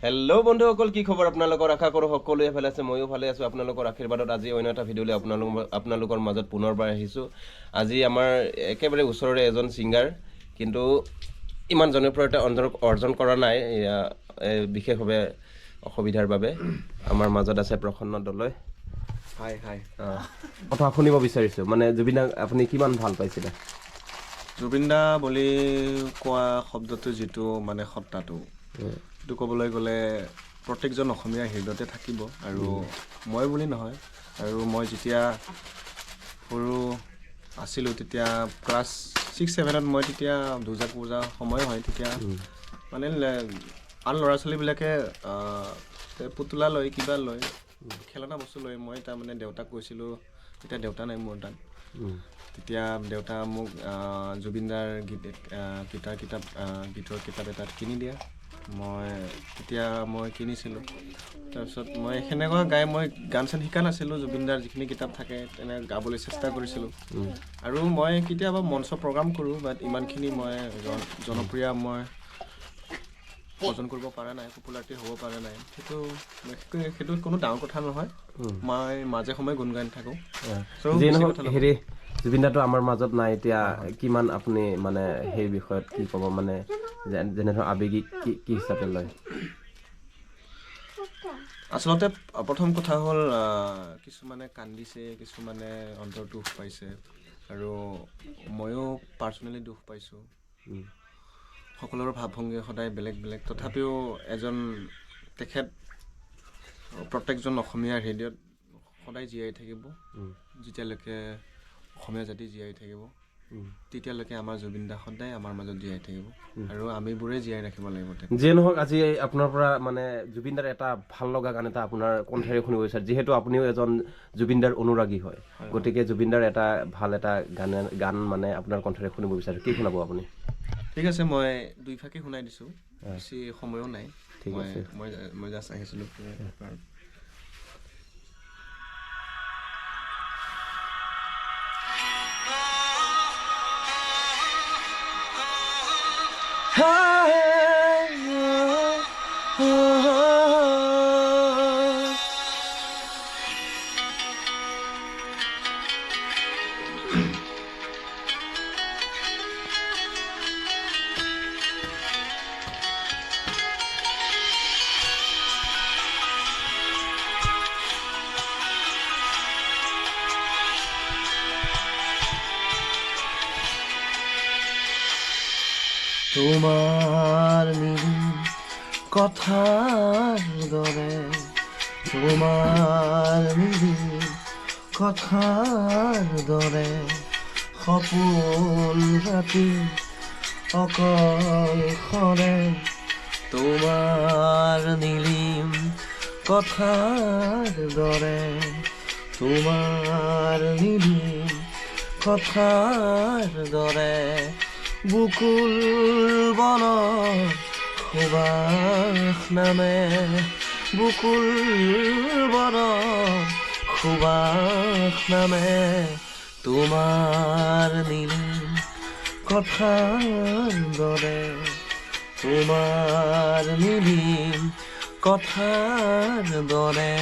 Hello' বন্ধুসকল, কি খবৰ আপোনালোকৰ? আশা কৰোঁ সকলোৱে ভালে আছে, ময়ো ভালে আছোঁ। আপোনালোকৰ আশীৰ্বাদত আজি অন্য এটা ভিডিঅ'লৈ আপোনালোকৰ মাজত পুনৰবাৰ আহিছোঁ। আজি আমাৰ একেবাৰে ওচৰৰে এজন ছিংগাৰ, কিন্তু ইমান জনপ্ৰিয়তা অৰ্জন কৰা নাই বিশেষভাৱে অসুবিধাৰ বাবে। আমাৰ মাজত আছে প্ৰসন্ন দলৈ। হাই হাই। কথা শুনিব বিচাৰিছোঁ, মানে জুবিন দাক আপুনি কিমান ভাল পাইছিলে? জুবিন দা বুলি কোৱা শব্দটো যিটো মানে সত্তাটো, সেইটো ক'বলৈ গ'লে প্ৰত্যেকজন অসমীয়াৰ হৃদয়তে থাকিব। আৰু মই বুলি নহয়, আৰু মই যেতিয়া সৰু আছিলোঁ তেতিয়া ক্লাছ 6-7ত মই তেতিয়া দুৰ্গা পূজা সময় হয়, তেতিয়া মানে আন ল'ৰা ছোৱালীবিলাকে পুতলা লৈ কিবা লৈ খেলনা বস্তু লৈ মই তাৰমানে দেউতাক কৈছিলোঁ, তেতিয়া দেউতা নাই মোৰ তাত। তেতিয়া দেউতা মোক জুবিনদাৰ গীতৰ কিতাপ এটা কিনি দিয়ে। তেতিয়া মই কিনিছিলোঁ। তাৰপিছত মই সেনেকুৱা মই গান চান শিকা নাছিলোঁ। জুবিনদাৰ যিখিনি কিতাপ থাকে তেনে গাবলৈ চেষ্টা কৰিছিলোঁ। আৰু মই কেতিয়াবা মঞ্চ প্ৰগ্ৰাম কৰোঁ, বাট ইমানখিনি মই জনপ্ৰিয় মই অৰ্জন কৰিব পৰা নাই, পপুলাৰিটি হ'ব পৰা নাই। সেইটো কোনো ডাঙৰ কথা নহয়। মই মাজে সময়ে গুণগান থাকোঁ। জুবিন দাটো আমাৰ মাজত নাই এতিয়া, কিমান আপুনি মানে সেই বিষয়ত কি ক'ব, মানে যেনে ধৰক আৱেগিক কি হিচাপে লয়? আচলতে প্ৰথম কথা হ'ল কিছুমানে কান্দিছে, কিছুমানে অন্তৰ দুখ পাইছে, আৰু ময়ো পাৰ্চনেলি দুখ পাইছোঁ। সকলোৰে ভাৱভংগী সদায় বেলেগ বেলেগ, তথাপিও তেখেত প্ৰত্যেকজন অসমীয়াৰ হৃদয়ত সদায় জীয়াই থাকিব। যেতিয়ালৈকে অসমীয়া জাতি জীয়াই থাকিব, তেতিয়ালৈকে আমাৰ জুবিন দা সদায় আমাৰ মাজত জীয়াই থাকিব, আৰু আমিবোৰে জীয়াই ৰাখিব লাগিব। যিয়ে নহওক, আজি আপোনাৰ পৰা মানে জুবিন দাৰ এটা ভাল লগা গান এটা আপোনাৰ কণ্ঠেৰে শুনিব বিচাৰে, যিহেতু আপুনিও এজন জুবিন দাৰ অনুৰাগী হয়, গতিকে জুবিন দাৰ এটা ভাল এটা গান মানে আপোনাৰ কণ্ঠেৰে শুনিব বিচাৰে, কি শুনাব আপুনি? ঠিক আছে, মই দুই ফাঁকি শুনাই দিছোঁ, বেছি সময়ো নাই। ঠিক আছে, মই জাষ্ট আহিছিলোঁ। তোমাৰ কথাৰ দৰে, তোমাৰ কথাৰ দৰে সপোন ৰাতি অকলশৰে, তোমাৰ নীলিম কথাৰ দৰে, তোমাৰ নীলিম কথাৰ দৰে, বুকুল বনৰ সুবাস নামে, বুকুল বনৰ সুবাস নামে, তোমাৰ নীলিম কথাৰ দৰে, তোমাৰ নীলিম কথাৰ দৰে।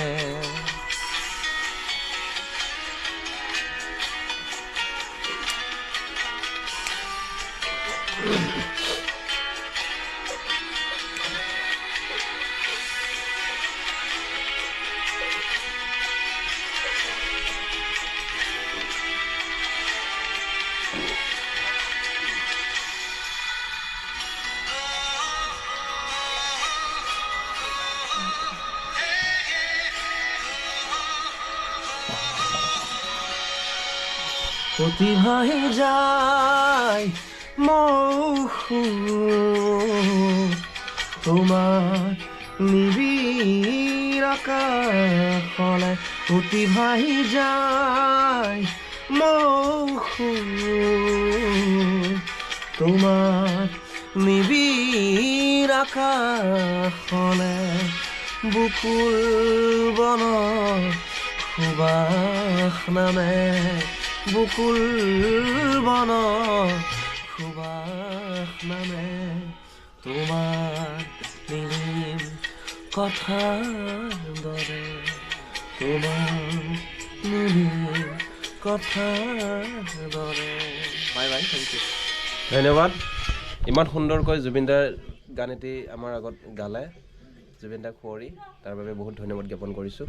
অতি ভাহি যায় মৌসুম, তোমাৰ নিবিড় আকাশলে, অতি ভাহি যায় মৌসুম, তোমাৰ নিবিড় আকাশলে, বুকুল বনৰ সুবাস নামে, বুকুল বনৰ সুবাস নামে, তোমাৰ কথাৰ দৰে তোমাৰ মিলিৰ কথাৰ দৰে বাই বাই থেংক ইউ ধন্যবাদ ইমান সুন্দৰকৈ জুবিনদাৰ গান এটি আমাৰ আগত গালে জুবিনদাক সুঁৱৰি তাৰ বাবে বহুত ধন্যবাদ জ্ঞাপন কৰিছোঁ